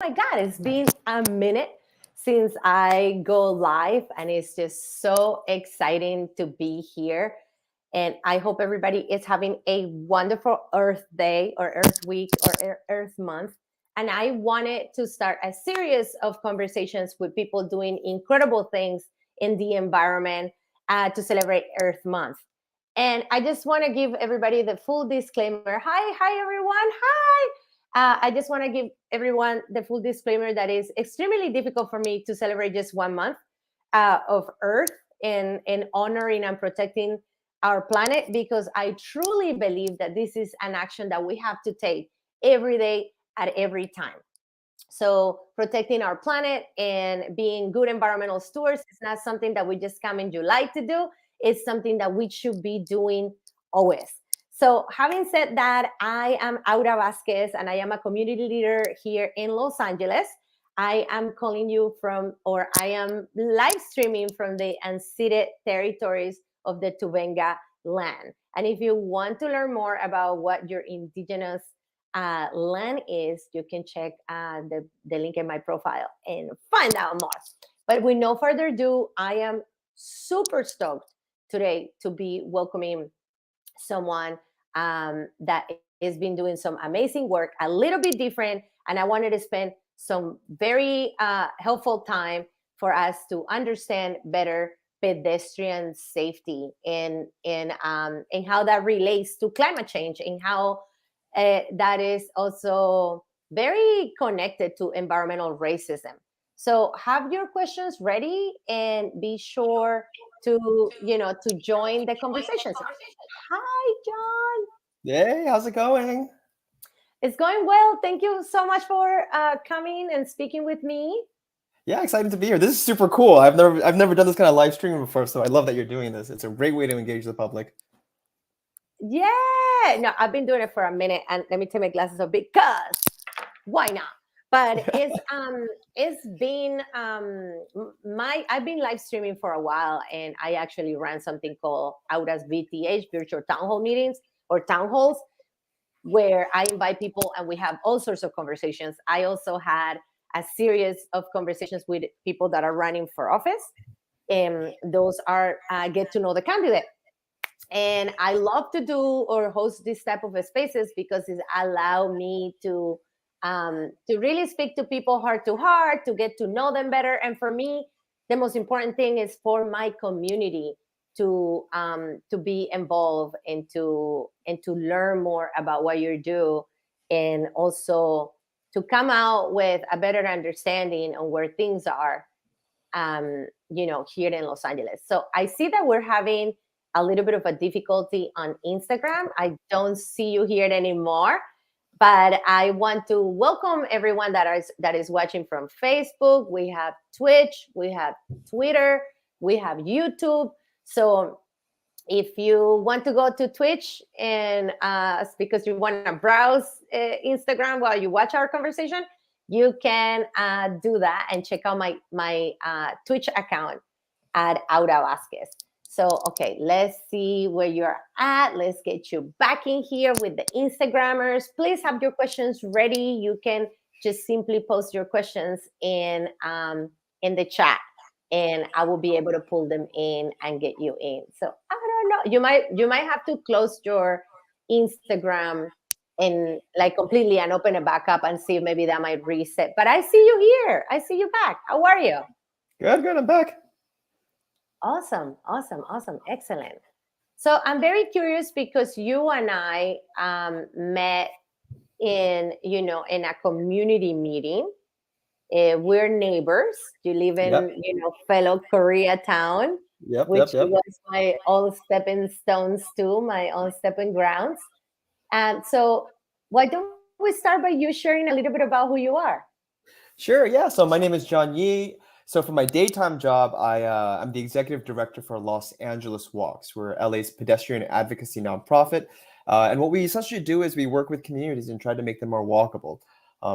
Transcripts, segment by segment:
my God, it's been a minute since I go live, and it's just so exciting to be here. And I hope everybody is having a wonderful Earth Day or Earth Week or Earth Month. And I wanted to start a series of conversations with people doing incredible things in the environment to celebrate Earth Month. And I just want to give everybody the full disclaimer. Hi, everyone. Hi. I just want to give everyone the full disclaimer that it's extremely difficult for me to celebrate just 1 month of Earth in honoring and protecting our planet, because I truly believe that this is an action that we have to take every day at every time. So protecting our planet and being good environmental stewards is not something that we just come in July to do. It's something that we should be doing always. So having said that, I am Aura Vasquez, and I am a community leader here in Los Angeles. I am calling you from, or I am live streaming from the unceded territories of the Tuvenga land. And if you want to learn more about what your indigenous land is, you can check the link in my profile and find out more. But with no further ado, I am super stoked today to be welcoming someone that has been doing some amazing work, a little bit different. And I wanted to spend some very helpful time for us to understand better pedestrian safety and how that relates to climate change, and how that is also very connected to environmental racism. So have your questions ready and be sure to join the conversation. So, hi, John. Hey, how's it going? It's going well. Thank you so much for coming and speaking with me. Yeah, excited to be here. This is super cool. I've never done this kind of live streaming before, so I love that you're doing this. It's a great way to engage the public. Yeah, no, I've been doing it for a minute, and let me take my glasses off because why not? But it's been my I've been live streaming for a while, and I actually ran something called Aura's VTH, virtual town hall meetings or town halls, where I invite people and we have all sorts of conversations. I also had a series of conversations with people that are running for office, and those are get to know the candidate. And I love to do or host this type of spaces because it allow me to really speak to people heart to heart, to get to know them better. And for me, the most important thing is for my community to be involved and to learn more about what you do, and also to come out with a better understanding on where things are, here in Los Angeles. So I see that we're having a little bit of a difficulty on Instagram. I don't see you here anymore, but I want to welcome everyone that is watching from Facebook. We have Twitch, we have Twitter, we have YouTube. So if you want to go to Twitch and because you want to browse Instagram while you watch our conversation, you can do that and check out my Twitch account at Aura Vasquez. So, okay, let's see where you're at. Let's get you back in here with the Instagrammers. Please have your questions ready. You can just simply post your questions in the chat, and I will be able to pull them in and get you in. So I don't know. You might have to close your Instagram and like completely and open it back up and see if maybe that might reset. But I see you here. I see you back. How are you? Good, good. I'm back. Awesome, awesome, awesome. Excellent. So I'm very curious because you and I met in a community meeting. We're neighbors. You live Yep, in fellow Koreatown, yep, which yep, yep. was my old stepping stones too, my own stepping grounds. And so why don't we start by you sharing a little bit about who you are? Sure, yeah. So my name is John Yee. So for my daytime job, I'm the executive director for Los Angeles Walks. We're LA's pedestrian advocacy nonprofit. And what we essentially do is we work with communities and try to make them more walkable.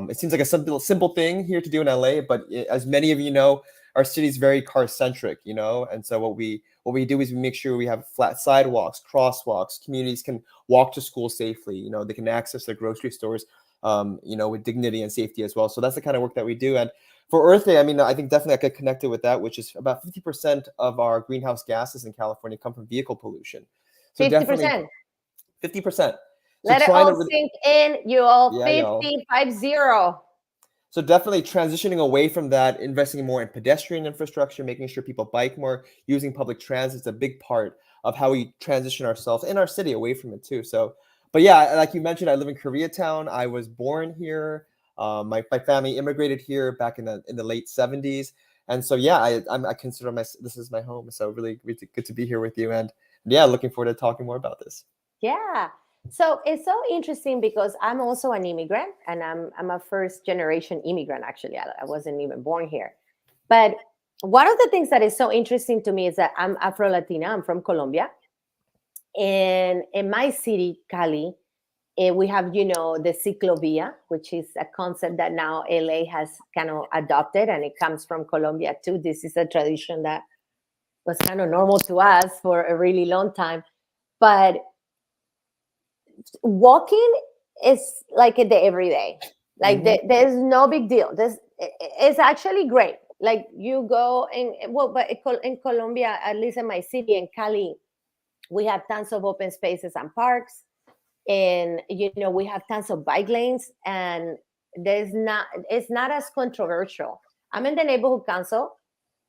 It seems like a simple thing here to do in LA, but as many of you know, our city is very car centric, and so what we do is we make sure we have flat sidewalks, crosswalks, communities can walk to school safely, they can access their grocery stores with dignity and safety as well. So that's the kind of work that we do. And for Earth Day, I mean, I think definitely I get connected with that, which is about 50% of our greenhouse gases in California come from vehicle pollution. So definitely 50%. 50%. So Let it trying all to, sink in. You all yeah, y'all. 50. So definitely transitioning away from that, investing more in pedestrian infrastructure, making sure people bike more, using public transit is a big part of how we transition ourselves in our city away from it too. So, but yeah, like you mentioned, I live in Koreatown. I was born here. My family immigrated here back in the late 70s. And so yeah, I consider this is my home. So really, really good to be here with you. And yeah, looking forward to talking more about this. Yeah. So it's so interesting because I'm also an immigrant and I'm a first generation immigrant, actually. I wasn't even born here. But one of the things that is so interesting to me is that I'm Afro Latina, I'm from Colombia. And in my city, Cali, we have, the ciclovia, which is a concept that now LA has kind of adopted, and it comes from Colombia too. This is a tradition that was kind of normal to us for a really long time. But walking is like the everyday. Like there's no big deal. It's actually great. Like you go but in Colombia, at least in my city, in Cali, we have tons of open spaces and parks, and we have tons of bike lanes, and it's not as controversial. I'm in the neighborhood council,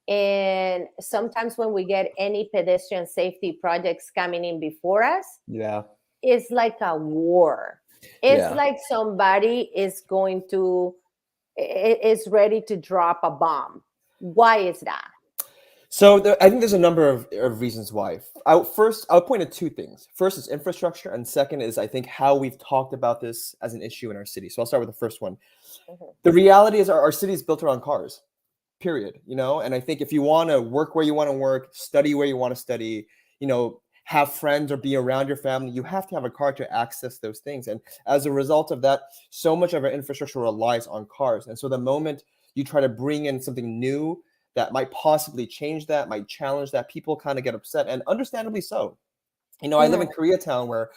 and sometimes when we get any pedestrian safety projects coming in before us, Yeah. it's like a war. It's Yeah. like somebody is ready to drop a bomb. Why is that? So I think there's a number of reasons why. I'll point to two things. First is infrastructure, and second is I think how we've talked about this as an issue in our city. So I'll start with the first one. The reality is our city is built around cars, period. And I think if you want to work where you want to work, study where you want to study, have friends or be around your family, you have to have a car to access those things. And as a result of that, so much of our infrastructure relies on cars. And so the moment you try to bring in something new that might possibly change that, might challenge that, people kind of get upset, and understandably so. I live in Koreatown where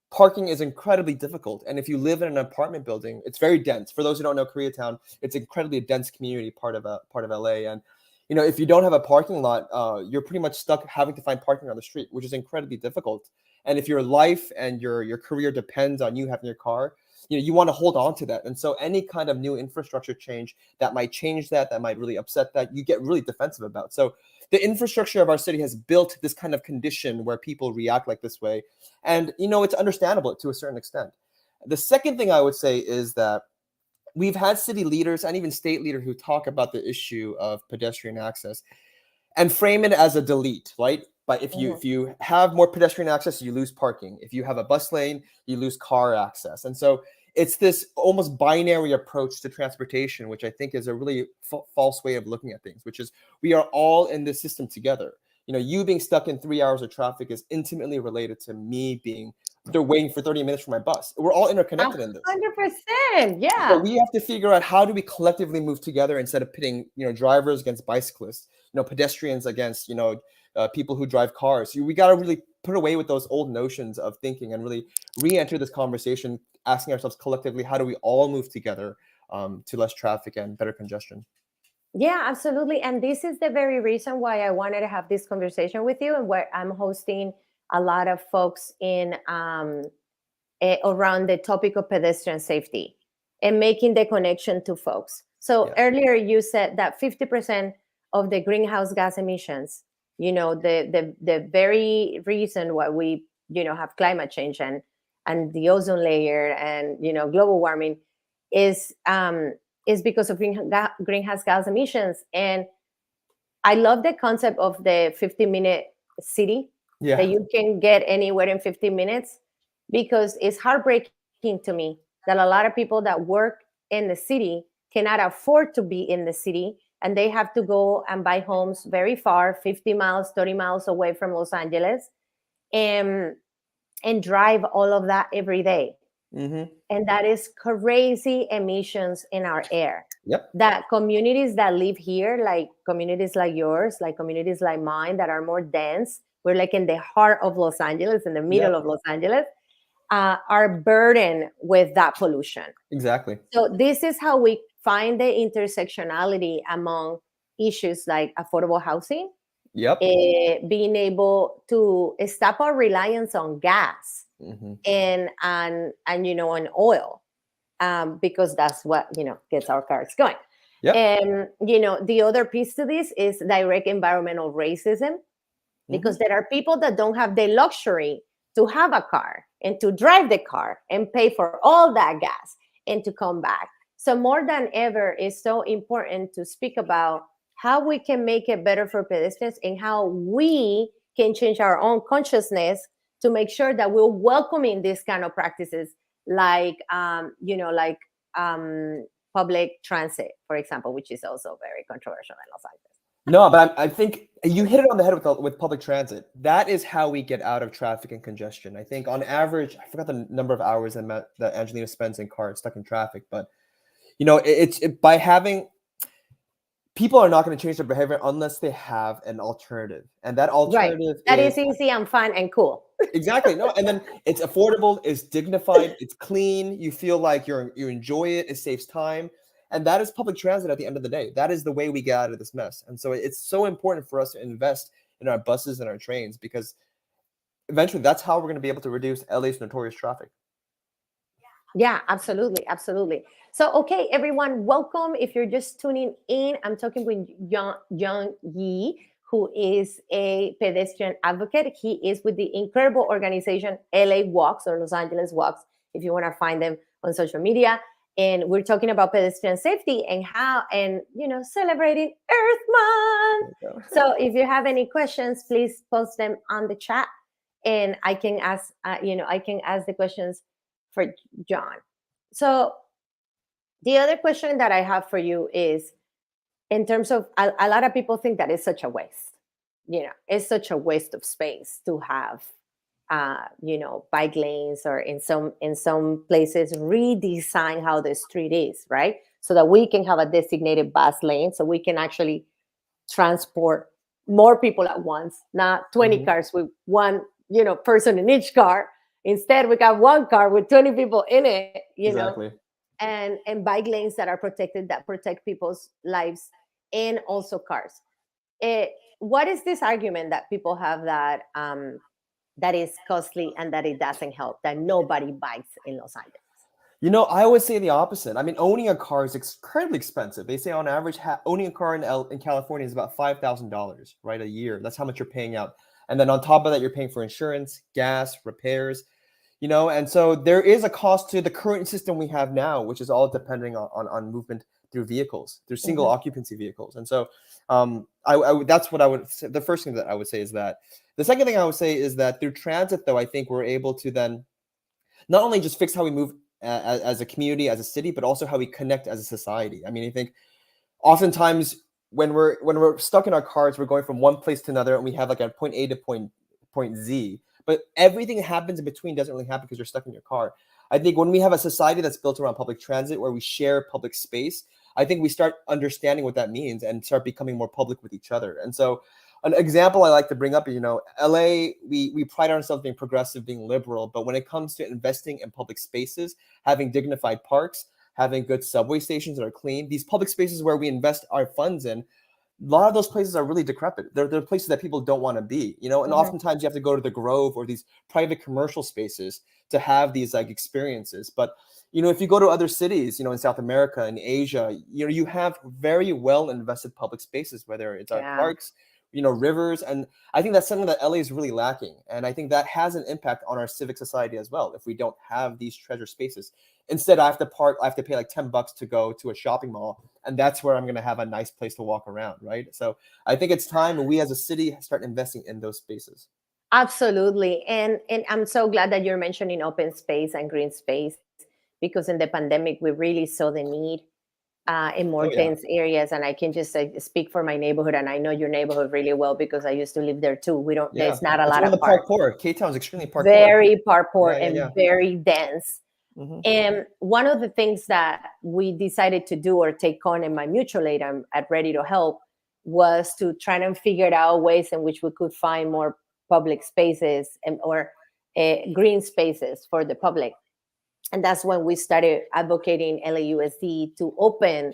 parking is incredibly difficult. And if you live in an apartment building, it's very dense. For those who don't know Koreatown, it's incredibly dense community, part of LA. And if you don't have a parking lot, you're pretty much stuck having to find parking on the street, which is incredibly difficult. And if your life and your career depends on you having your car, you want to hold on to that. And so any kind of new infrastructure change that might change that might really upset that, you get really defensive about. So the infrastructure of our city has built this kind of condition where people react like this way. And, it's understandable to a certain extent. The second thing I would say is that we've had city leaders and even state leaders who talk about the issue of pedestrian access and frame it as a delete, right? But if you have more pedestrian access, you lose parking. If you have a bus lane, you lose car access. And so it's this almost binary approach to transportation, which I think is a really false way of looking at things, which is we are all in this system together. You being stuck in 3 hours of traffic is intimately related to me waiting for 30 minutes for my bus. We're all interconnected in this. 100%. Yeah. So we have to figure out how do we collectively move together instead of pitting, drivers against bicyclists, pedestrians against, people who drive cars. We got to really put away with those old notions of thinking and really re-enter this conversation, asking ourselves collectively, how do we all move together to less traffic and better congestion? Yeah, absolutely. And this is the very reason why I wanted to have this conversation with you, and where I'm hosting a lot of folks in around the topic of pedestrian safety and making the connection to folks. So earlier you said that 50% of the greenhouse gas emissions, the very reason why we, have climate change and the ozone layer and, global warming is because of greenhouse gas emissions. And I love the concept of the 50-minute city that you can get anywhere in 50 minutes, because it's heartbreaking to me that a lot of people that work in the city cannot afford to be in the city, and they have to go and buy homes very far, 50 miles, 30 miles away from Los Angeles, and drive all of that every day. And that is crazy emissions in our air. That communities that live here, like communities like yours, like communities like mine that are more dense, we're like in the heart of Los Angeles, in the middle of Los Angeles, are burdened with that pollution. Exactly. So this is how we find the intersectionality among issues like affordable housing, Yep. being able to stop our reliance on gas Hmm. and on oil, because that's what gets our cars going. Yep. And the other piece to this is direct environmental racism, because there are people that don't have the luxury to have a car and to drive the car and pay for all that gas and to come back. So more than ever, it's so important to speak about how we can make it better for pedestrians and how we can change our own consciousness to make sure that we're welcoming these kind of practices, like public transit, for example, which is also very controversial in Los Angeles. No, but I think you hit it on the head with public transit. That is how we get out of traffic and congestion. I think on average, I forgot the number of hours that Angelina spends in car stuck in traffic, but by having people are not going to change their behavior unless they have an alternative, and that Right. alternative That is easy and fun and cool. exactly no, and then it's affordable, it's dignified, it's clean. You feel like you enjoy it. It saves time. And that is public transit at the end of the day. That is the way we get out of this mess. And so it's so important for us to invest in our buses and our trains, because eventually that's how we're going to be able to reduce LA's notorious traffic. Yeah, absolutely. Absolutely. So, okay, everyone, welcome. If you're just tuning in, I'm talking with John Yi, who is a pedestrian advocate. He is with the incredible organization LA Walks, or Los Angeles Walks, if you want to find them on social media. And we're talking about pedestrian safety and celebrating Earth Month. So if you have any questions, please post them on the chat, and I can ask the questions for John. So the other question that I have for you is, in terms of, a lot of people think that it's such a waste. It's such a waste of space to have bike lanes, or in some places redesign how the street is, right? So that we can have a designated bus lane, so we can actually transport more people at once, not 20 cars with one person in each car. Instead, we got one car with 20 people in it, Exactly. and bike lanes that are protected, that protect people's lives, and also cars. What is this argument that people have that that is costly and that it doesn't help, that nobody bikes in Los Angeles? I always say the opposite. I mean, owning a car is incredibly expensive. They say on average, owning a car in California is about $5,000, right, a year. That's how much you're paying out. And then on top of that, you're paying for insurance, gas, repairs, and so there is a cost to the current system we have now, which is all depending on movement through vehicles, through single occupancy vehicles. And so that's what I would say. The first thing that I would say is that. The second thing I would say is that through transit, though, I think we're able to then not only just fix how we move as a community, as a city, but also how we connect as a society. I mean, I think oftentimes when we're stuck in our cars, we're going from one place to another, and we have like a point A to point Z. But everything that happens in between doesn't really happen because you're stuck in your car. I think when we have a society that's built around public transit, where we share public space, I think we start understanding what that means and start becoming more public with each other. And so an example I like to bring up is, LA, we pride ourselves being progressive, being liberal, but when it comes to investing in public spaces, having dignified parks, having good subway stations that are clean, these public spaces where we invest our funds in, a lot of those places are really decrepit. They're places that people don't want to be, and oftentimes you have to go to the Grove or these private commercial spaces to have these like experiences. But, if you go to other cities, in South America, in Asia, you have very well invested public spaces, whether it's our parks, rivers. And I think that's something that LA is really lacking. And I think that has an impact on our civic society as well, if we don't have these treasure spaces. Instead, I have to pay like $10 to go to a shopping mall, and that's where I'm going to have a nice place to walk around, right? So I think it's time we as a city start investing in those spaces. Absolutely. And I'm so glad that you're mentioning open space and green space, because in the pandemic, we really saw the need in more dense areas. And I can just speak for my neighborhood, and I know your neighborhood really well because I used to live there too. There's not a lot of park poor. K-Town is extremely park very park poor and very dense. And one of the things that we decided to do or take on in my mutual aid at Ready to Help was to try and figure out ways in which we could find more public spaces and green spaces for the public. And that's when we started advocating LAUSD to open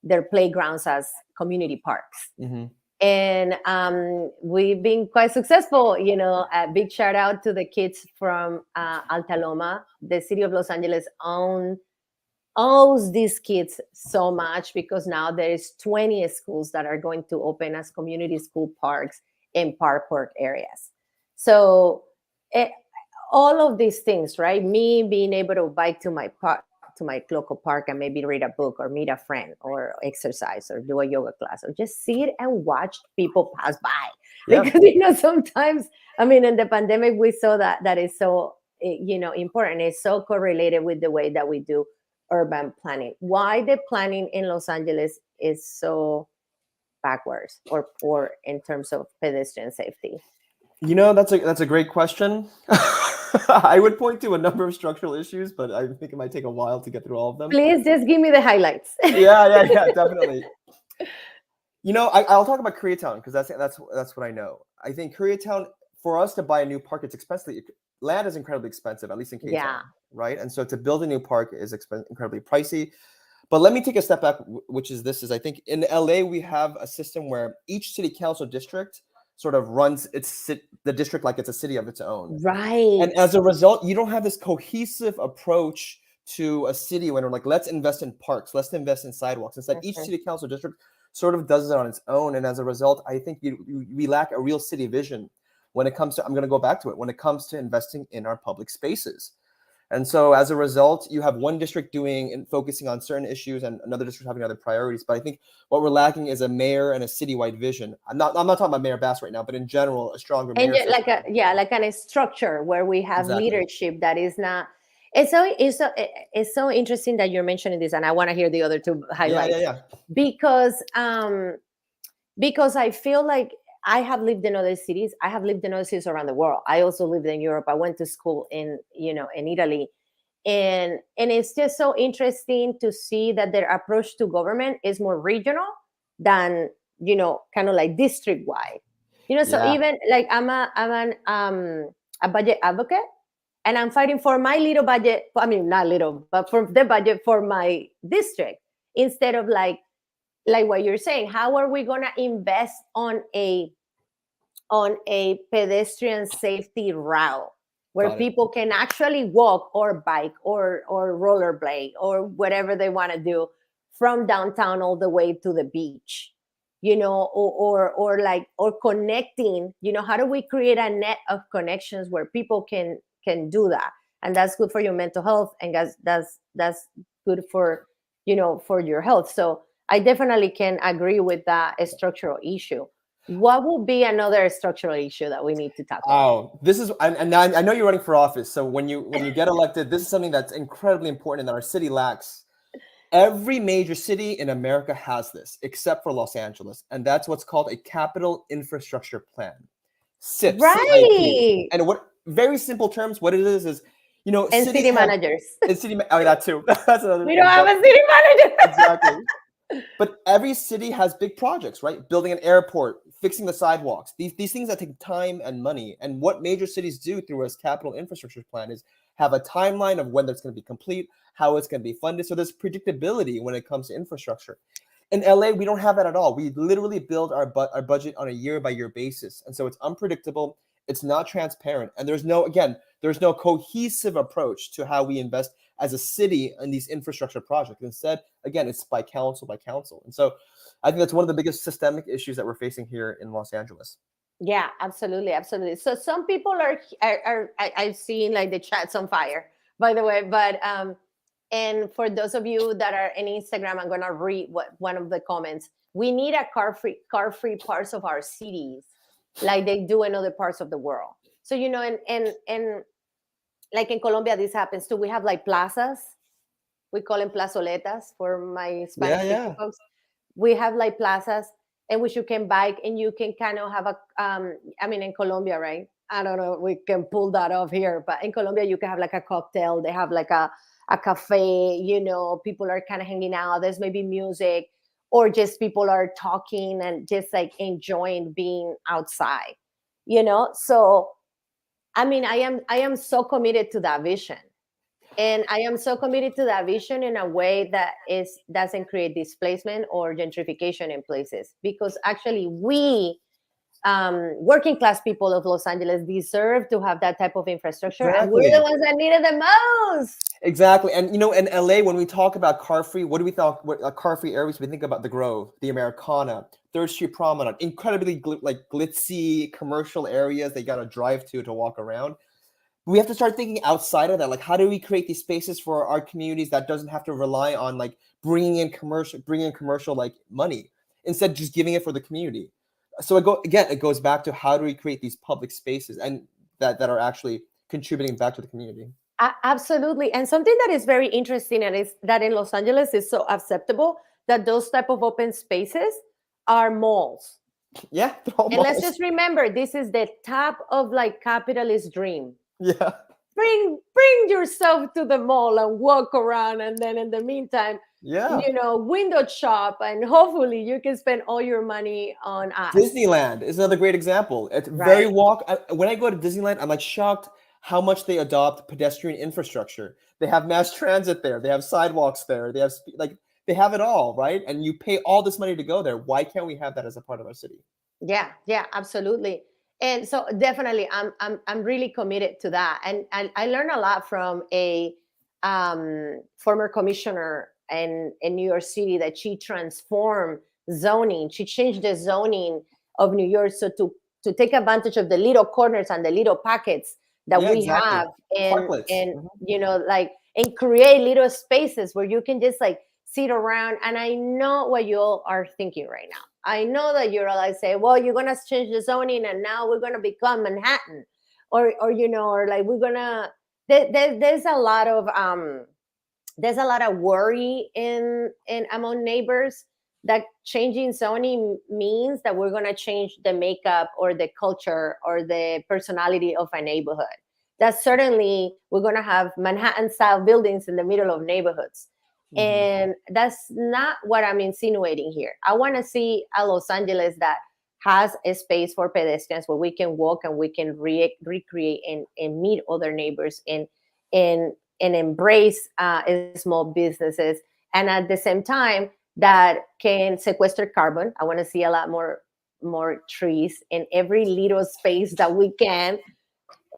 their playgrounds as community parks. Mm-hmm. And we've been quite successful. A big shout out to the kids from Alta Loma. The city of Los Angeles owes these kids so much, because now there is 20 schools that are going to open as community school parks in park areas. So all of these things, right? Me being able to bike to my park, to my local park, and maybe read a book or meet a friend or exercise or do a yoga class or just sit and watch people pass by. Yeah. Because sometimes, in the pandemic, we saw that is so important. It's so correlated with the way that we do urban planning. Why the planning in Los Angeles is so backwards or poor in terms of pedestrian safety? That's a great question. I would point to a number of structural issues, but I think it might take a while to get through all of them. Please just give me the highlights. Yeah, definitely. I'll talk about Koreatown because that's what I know. I think Koreatown, for us to buy a new park, it's expensive. Land is incredibly expensive, at least in K-Town, right? And so to build a new park is incredibly pricey. But let me take a step back, which is I think in LA, we have a system where each city council district sort of runs the district like it's a city of its own. Right. And as a result, you don't have this cohesive approach to a city when we're like, let's invest in parks, let's invest in sidewalks. Instead, each city council district sort of does it on its own. And as a result, I think we lack a real city vision when it comes to, I'm going to go back to it, when it comes to investing in our public spaces. And so as a result, you have one district doing and focusing on certain issues and another district having other priorities. But I think what we're lacking is a mayor and a citywide vision. I'm not talking about Mayor Bass right now, but in general, a stronger mayor. And like a structure where we have leadership that is not. It's so interesting that you're mentioning this, and I want to hear the other two highlights. Yeah. Because I feel like I have lived in other cities. I have lived in other cities around the world. I also lived in Europe. I went to school in Italy. And it's just so interesting to see that their approach to government is more regional than, kind of like district wide. So even like I'm a budget advocate, and I'm fighting for my little budget. I mean, not little, but for the budget for my district, instead of like what you're saying. How are we going to invest on a pedestrian safety route where people can actually walk or bike or rollerblade or whatever they want to do from downtown all the way to the beach, or connecting, how do we create a net of connections where people can do that? And that's good for your mental health, and that's good for, for your health. So I definitely can agree with that structural issue. What would be another structural issue that we need to tackle? Oh, this is, and I know you're running for office. So when you get elected, this is something that's incredibly important and that our city lacks. Every major city in America has this, except for Los Angeles. And that's what's called a capital infrastructure plan. CIP. Right. And what, very simple terms, what it is, and city managers. And that too. That's another We don't have a city manager. Exactly. But every city has big projects, right? Building an airport, fixing the sidewalks, these things that take time and money. And what major cities do through a capital infrastructure plan is have a timeline of when that's going to be complete, how it's going to be funded. So there's predictability when it comes to infrastructure. In LA, we don't have that at all. We literally build our budget on a year-by-year basis. And so it's unpredictable. It's not transparent. And there's no cohesive approach to how we invest as a city in these infrastructure projects. Instead, again, it's by council. And so I think that's one of the biggest systemic issues that we're facing here in Los Angeles. Yeah, absolutely. So some people are I've seen like the chat's on fire, by the way. But and for those of you that are in Instagram, I'm gonna read one of the comments. We need a car-free parts of our cities, like they do in other parts of the world. So and like in Colombia, this happens too. We have like plazas. We call them plazoletas for my Spanish folks. We have like plazas in which you can bike and you can kind of have in Colombia, right? I don't know, we can pull that off here, but in Colombia, you can have like a cocktail. They have like a cafe, people are kind of hanging out. There's maybe music, or just people are talking and just like enjoying being outside, So I mean, I am so committed to that vision. And I am so committed to that vision in a way that is doesn't create displacement or gentrification in places. Because actually we working class people of Los Angeles deserve to have that type of infrastructure, and we're the Exactly. ones that need it the most. Exactly. And you know, in LA, when we talk about car free, what do we think? What car free areas? We think about the Grove, the Americana, Third Street Promenade, incredibly like glitzy commercial areas they got to drive to walk around. We have to start thinking outside of that. Like, how do we create these spaces for our communities that doesn't have to rely on like bringing in commercial like money, instead just giving it for the community. So it goes back to how do we create these public spaces and that are actually contributing back to the community. Absolutely. And something that is very interesting and is that in Los Angeles is so acceptable that those type of open spaces are malls. Yeah, they're all And let's malls. just remember, this is the top of like capitalist dream. Yeah. Bring yourself to the mall and walk around, and then in the meantime, Yeah. window shop, and hopefully you can spend all your money on us. Disneyland is another great example. It's Right. when I go to Disneyland, I'm like shocked how much they adopt pedestrian infrastructure. They have mass transit there. They have sidewalks there. They have they have it all, right? And you pay all this money to go there. Why can't we have that as a part of our city? Yeah, absolutely. And so definitely I'm really committed to that. And I learned a lot from a former commissioner in New York City, that she transformed zoning. She changed the zoning of New York so to take advantage of the little corners and the little pockets that Yeah, we exactly. have, and Parklets. and like, and create little spaces where you can just like sit around. And I know what you all are thinking right now. I know that you're like say, well, you're gonna change the zoning and now we're gonna become Manhattan, or or like we're gonna there's a lot of worry in among neighbors that changing zoning means that we're gonna change the makeup or the culture or the personality of a neighborhood. That certainly we're gonna have Manhattan style buildings in the middle of neighborhoods. Mhm. And that's not what I'm insinuating here. I want to see a Los Angeles that has a space for pedestrians where we can walk and we can recreate and meet other neighbors and, and embrace small businesses. And at the same time, that can sequester carbon. I want to see a lot more trees in every little space that we can.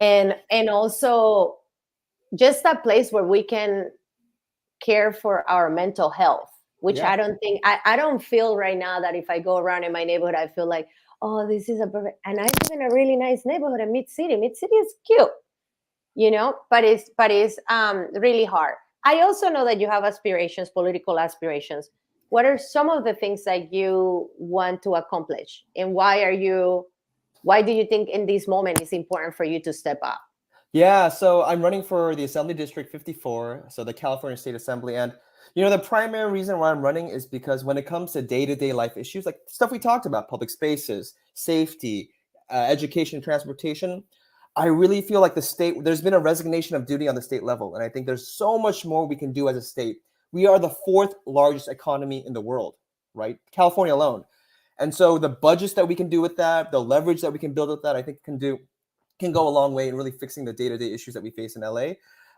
And also just a place where we can care for our mental health, which Yeah. I don't think I don't feel right now that if I go around in my neighborhood, I feel like, oh, this is a perfect, and I live in a really nice neighborhood in Mid City. Mid City is cute, but it's really hard. I also know that you have aspirations, political aspirations. What are some of the things that you want to accomplish, and why do you think in this moment it's important for you to step up? Yeah, so I'm running for the Assembly District 54, so the California State Assembly. And, you know, the primary reason why I'm running is because when it comes to day-to-day life issues, like stuff we talked about, public spaces, safety, education, transportation, I really feel like there's been a resignation of duty on the state level. And I think there's so much more we can do as a state. We are the fourth largest economy in the world, right? California alone. And so the budgets that we can do with that, the leverage that we can build with that, I think can go a long way in really fixing the day-to-day issues that we face in LA.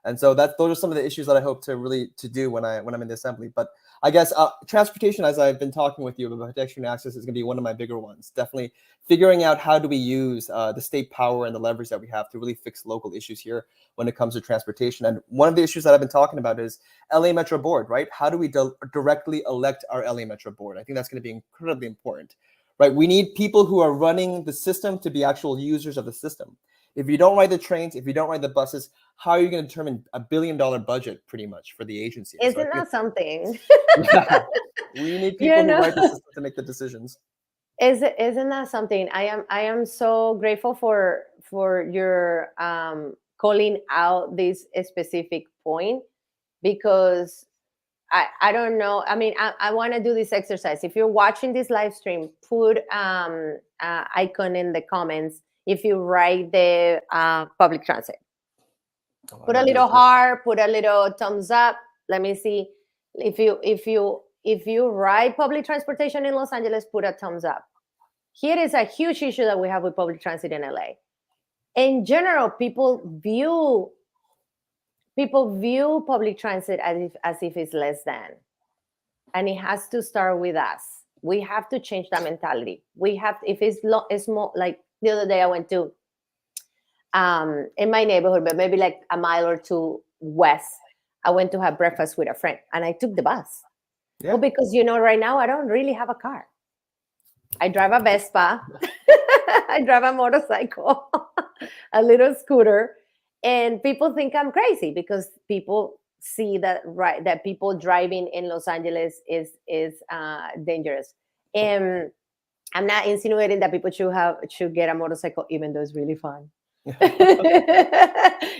And so those are some of the issues that I hope to really to do when I'm in the assembly. But I guess transportation, as I've been talking with you about pedestrian access, is going to be one of my bigger ones. Definitely figuring out how do we use the state power and the leverage that we have to really fix local issues here when it comes to transportation. And one of the issues that I've been talking about is LA Metro Board, right? How do we directly elect our LA Metro Board? I think that's going to be incredibly important, right? We need people who are running the system to be actual users of the system. If you don't ride the trains, if you don't ride the buses, how are you going to determine $1 billion budget pretty much for the agency? And so I Isn't think that something? yeah, we need you people who know write the system to make the decisions. Isn't that something? I am so grateful for your calling out this specific point, because I don't know. I mean, I want to do this exercise. If you're watching this live stream, put icon in the comments if you ride the public transit. Oh, I Put a don't do little it too. heart, put a little thumbs up. Let me see. If you ride public transportation in Los Angeles, put a thumbs up. Here is a huge issue that we have with public transit in LA. in general, people view public transit as if it's less than, and it has to start with us. We have to change that mentality. We have, if it's more like the other day I went to in my neighborhood, but maybe like a mile or two west. I went to have breakfast with a friend, and I took the bus. Yeah. Well, because right now I don't really have a car. I drive a Vespa. I drive a motorcycle, a little scooter, and people think I'm crazy because people see that, right, that people driving in Los Angeles is dangerous. And I'm not insinuating that people should get a motorcycle, even though it's really fun.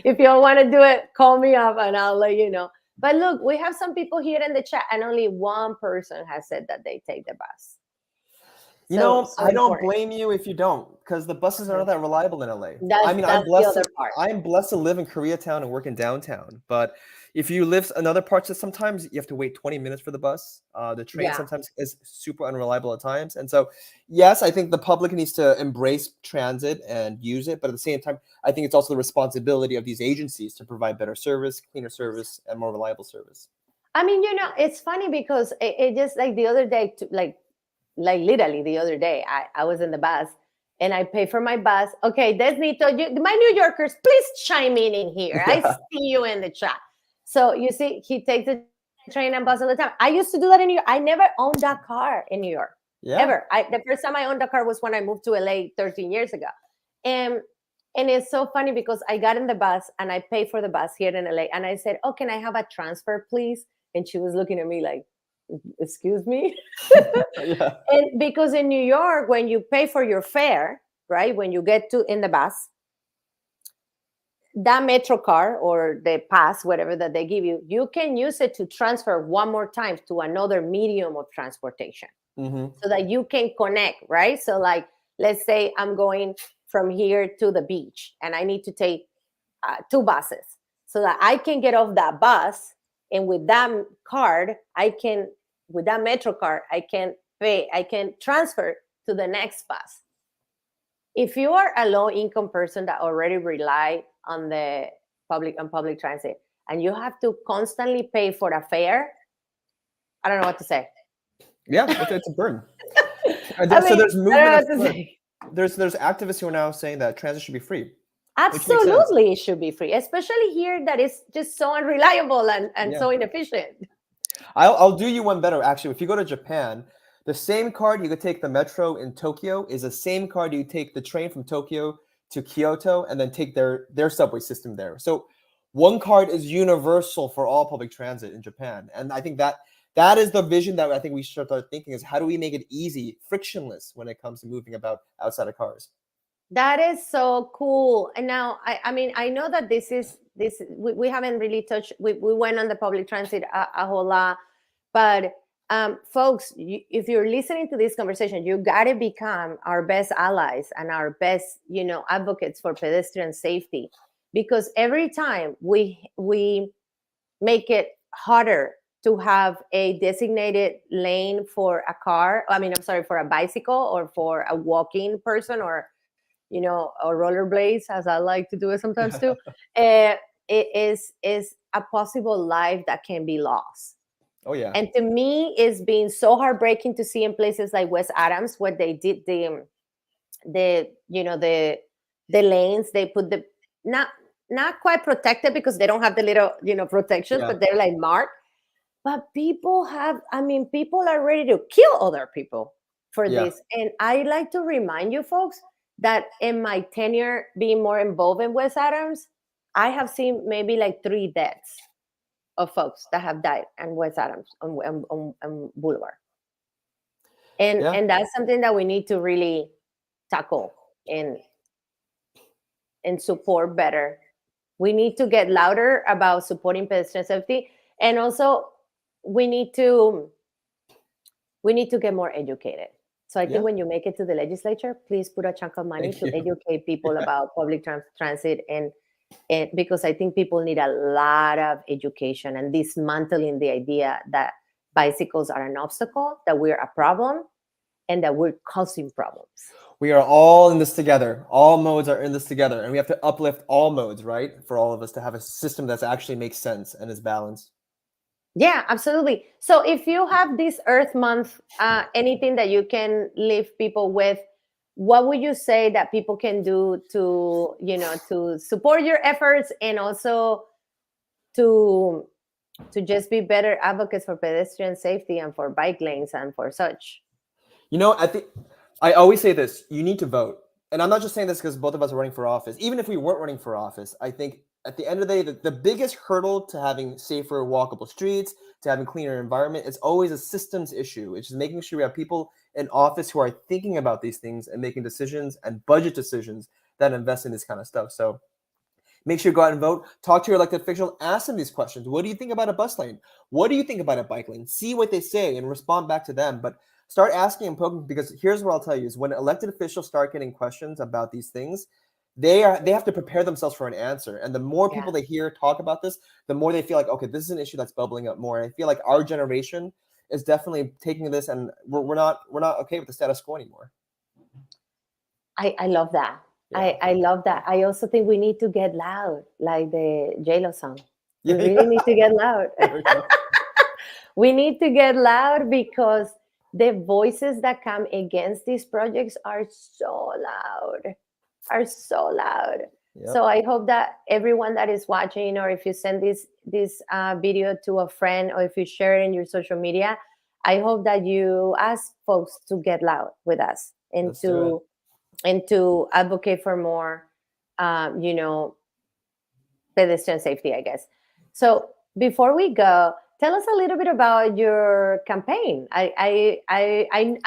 If you all want to do it, call me up and I'll let you know. But look, we have some people here in the chat, and only one person has said that they take the bus. So I don't important. blame you if you don't, because the buses are not that reliable in LA. I mean, That's the other part. I'm blessed to live in Koreatown and work in downtown. But if you live in other parts, sometimes you have to wait 20 minutes for the bus. The train Yeah. sometimes is super unreliable at times. And so, yes, I think the public needs to embrace transit and use it. But at the same time, I think it's also the responsibility of these agencies to provide better service, cleaner service, and more reliable service. I mean, it's funny because it just like the other day, like literally the other day, I was in the bus and I pay for my bus. Okay, Desnito, my New Yorkers, please chime in here. I Yeah. see you in the chat. So you see, he takes the train and bus all the time. I used to do that in New York. I never owned a car in New York, Yeah. ever. The first time I owned a car was when I moved to LA 13 years ago. And it's so funny because I got in the bus and I paid for the bus here in LA. And I said, oh, can I have a transfer, please? And she was looking at me like, excuse me? Yeah. And because in New York, when you pay for your fare, right, when you get in the bus, that Metro card or the pass, whatever that they give you, you can use it to transfer one more time to another medium of transportation, so that you can connect, right? So like, let's say I'm going from here to the beach and I need to take 2 buses, so that I can get off that bus, and with that card, with that Metro card, I can transfer to the next bus. If you are a low income person that already rely on the public transit, and you have to constantly pay for a fare, I don't know what to say. Yeah, it's a burden. I There's don't know what movement to say. there's activists who are now saying that transit should be free, which makes sense. Absolutely, it should be free, especially here that is just so unreliable and Yeah. so inefficient. I'll do you one better, actually. If you go to Japan, the same card you could take the metro in Tokyo is the same card you take the train from Tokyo to Kyoto and then take their subway system there. So one card is universal for all public transit in Japan. And I think that is the vision that I think we should start thinking, is how do we make it easy, frictionless when it comes to moving about outside of cars? That is so cool. And now, I mean, I know that we haven't really touched, we went on the public transit a whole lot, but folks, if you're listening to this conversation, you got to become our best allies and our best, advocates for pedestrian safety, because every time we make it harder to have a designated lane for a car, for a bicycle or for a walking person, or or rollerblades, as I like to do it sometimes too. It is a possible life that can be lost. Oh yeah. And to me, it's been so heartbreaking to see in places like West Adams, where they did the lanes. They put the not quite protected, because they don't have the little protections, Yeah. but they're like marked. But people are ready to kill other people for this. And I like to remind you folks that in my tenure being more involved in West Adams, I have seen maybe like 3 deaths of folks that have died in West Adams on Boulevard. And that's something that we need to really tackle and support better. We need to get louder about supporting pedestrian safety. And also we need to get more educated. So I think when you make it to the legislature, please put a chunk of money to educate people about public transit, and because I think people need a lot of education and dismantling the idea that bicycles are an obstacle, that we're a problem, and that we're causing problems. We are all in this together. All modes are in this together, and we have to uplift all modes, right? For all of us to have a system that actually makes sense and is balanced. Yeah, absolutely. So if you have this Earth Month, anything that you can leave people with, what would you say that people can do to, to support your efforts and also to just be better advocates for pedestrian safety and for bike lanes and for such? I always say this: you need to vote, and I'm not just saying this because both of us are running for office. Even if we weren't running for office, I think at the end of the day, the biggest hurdle to having safer, walkable streets, to having cleaner environment, is always a systems issue. It's just making sure we have people in office who are thinking about these things and making decisions and budget decisions that invest in this kind of stuff. So make sure you go out and vote. Talk to your elected official. Ask them these questions. What do you think about a bus lane? What do you think about a bike lane? See what they say and respond back to them. But start asking and poking, because here's what I'll tell you is when elected officials start getting questions about these things, they have to prepare themselves for an answer. And the more people they hear talk about this, the more they feel like, okay, this is an issue that's bubbling up more. And I feel like our generation is definitely taking this, and we're not okay with the status quo anymore. I love that. Yeah. I love that. I also think we need to get loud, like the J-Lo song. We really need to get loud. We need to get loud because the voices that come against these projects are so loud, Yep. So I hope that everyone that is watching, or if you send this video to a friend, or if you share it in your social media, I hope that you ask folks to get loud with us and Let's do to advocate for more, pedestrian safety, I guess. So before we go, tell us a little bit about your campaign. I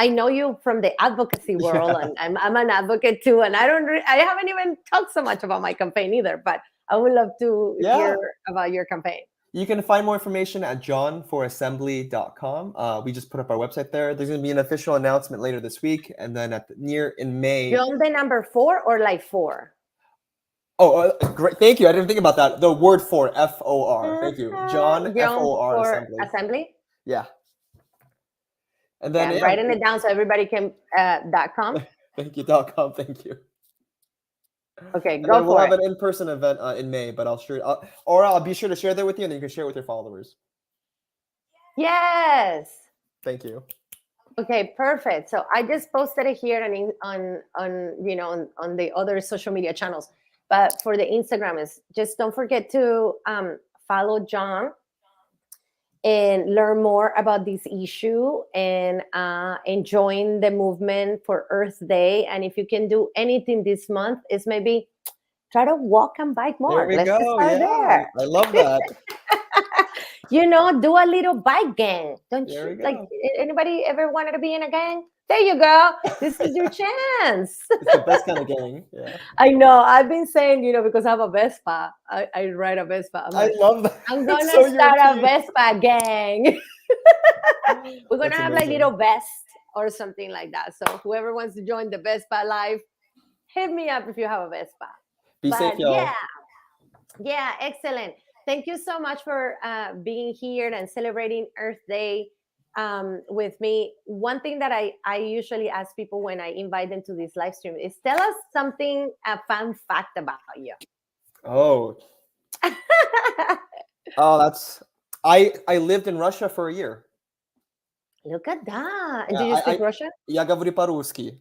know you from the advocacy world, Yeah. and I'm an advocate too. And I haven't even talked so much about my campaign either, but I would love to hear about your campaign. You can find more information at johnforassembly.com. We just put up our website there. There's going to be an official announcement later this week, and then in May. John, the number 4 or like 4? Oh, great! Thank you. I didn't think about that. The word for FOR. Thank you, John FOR for Assembly. assembly. Yeah. And then I'm writing it down so everybody can .com. Thank you .com. Thank you. Okay, and go then we'll for have it. an in-person event in May, but I'll be sure to share that with you, and then you can share it with your followers. Yes. Thank you. Okay, perfect. So I just posted it here and on the other social media channels. But for the Instagram, is just don't forget to follow John and learn more about this issue and join the movement for Earth Day. And if you can do anything this month, is maybe try to walk and bike more. There we Let's go. just start there. I love that. Do a little bike gang. Don't There you we like go. anybody ever wanted to be in a gang? There you go. This is your chance. It's the best kind of gang. Yeah. I know. I've been saying, because I have a Vespa. I ride a Vespa. I love that. I'm It's gonna so start a European. Vespa gang. We're gonna That's have like amazing. little vest or something like that. So whoever wants to join the Vespa life, hit me up if you have a Vespa. Be safe, y'all. Yeah, excellent. Thank you so much for being here and celebrating Earth Day with me. One thing that I usually ask people when I invite them to this live stream is tell us something, a fun fact about you. Oh. I lived in Russia for a year. Look at that. Yeah, Do you speak Russian? Я говорю по-русски.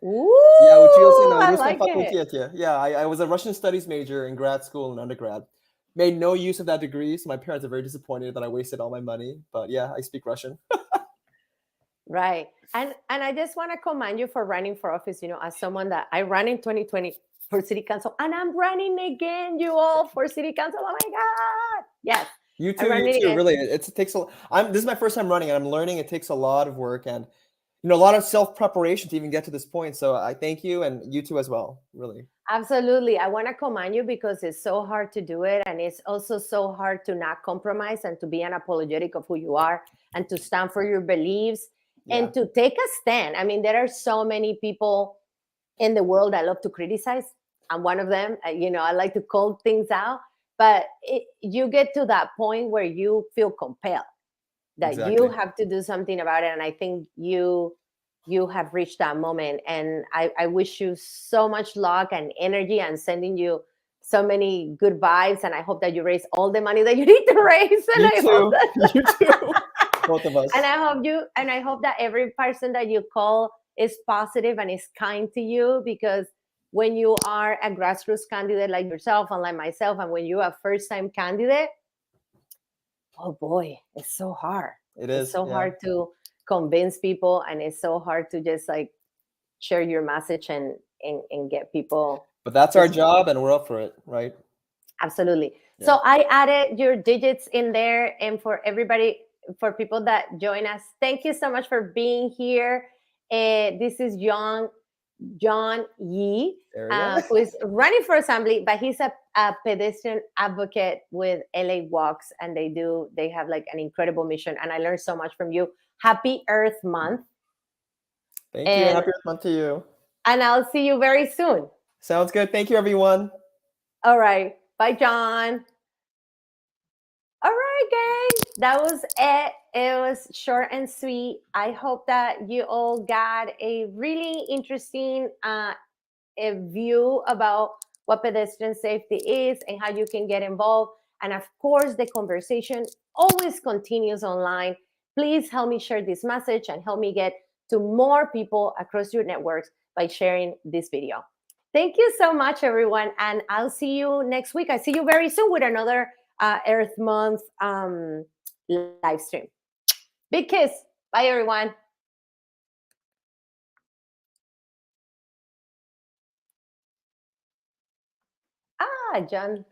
Ooh, Я учился на I русском like it. факультете. Yeah, I was a Russian studies major in grad school and undergrad. Made no use of that degree, so my parents are very disappointed that I wasted all my money. But yeah, I speak Russian. Right. And I just want to commend you for running for office, as someone that I ran in 2020 for city council, and I'm running again, you all, for city council. Oh my God. Yes. You too, really. This is my first time running, and I'm learning. It takes a lot of work and a lot of self-preparation to even get to this point. So I thank you, and you too as well, really. Absolutely. I want to commend you because it's so hard to do it. And it's also so hard to not compromise and to be unapologetic of who you are and to stand for your beliefs and to take a stand. I mean, there are so many people in the world that love to criticize. I'm one of them. I like to call things out. But you get to that point where you feel compelled that you have to do something about it. And I think you you have reached that moment. And I wish you so much luck and energy, and sending you so many good vibes. And I hope that you raise all the money that you need to raise. And You I hope too. that, You too. Both of us. and I hope that every person that you call is positive and is kind to you, because when you are a grassroots candidate like yourself and like myself, and when you're a first-time candidate, oh boy, it's so hard. It It's is. so Yeah. hard to convince people, and it's so hard to just like share your message and get people. But that's our job, and we're up for it, right? Absolutely. Yeah. So I added your digits in there. And for everybody, for people that join us, thank you so much for being here. This is John Yee, There we go. who is running for assembly, but he's a pedestrian advocate with LA Walks, and they have like an incredible mission. And I learned so much from you. Happy Earth Month. Thank you. And, Happy Earth Month to you. and I'll see you very soon. Sounds good. Thank you, everyone. All right. Bye, John. All right, gang. That was it. It was short and sweet. I hope that you all got a really interesting a view about what pedestrian safety is and how you can get involved. And of course, the conversation always continues online. Please help me share this message and help me get to more people across your networks by sharing this video. Thank you so much, everyone. And I'll see you next week. I see you very soon with another Earth Month live stream. Big kiss. Bye, everyone. John.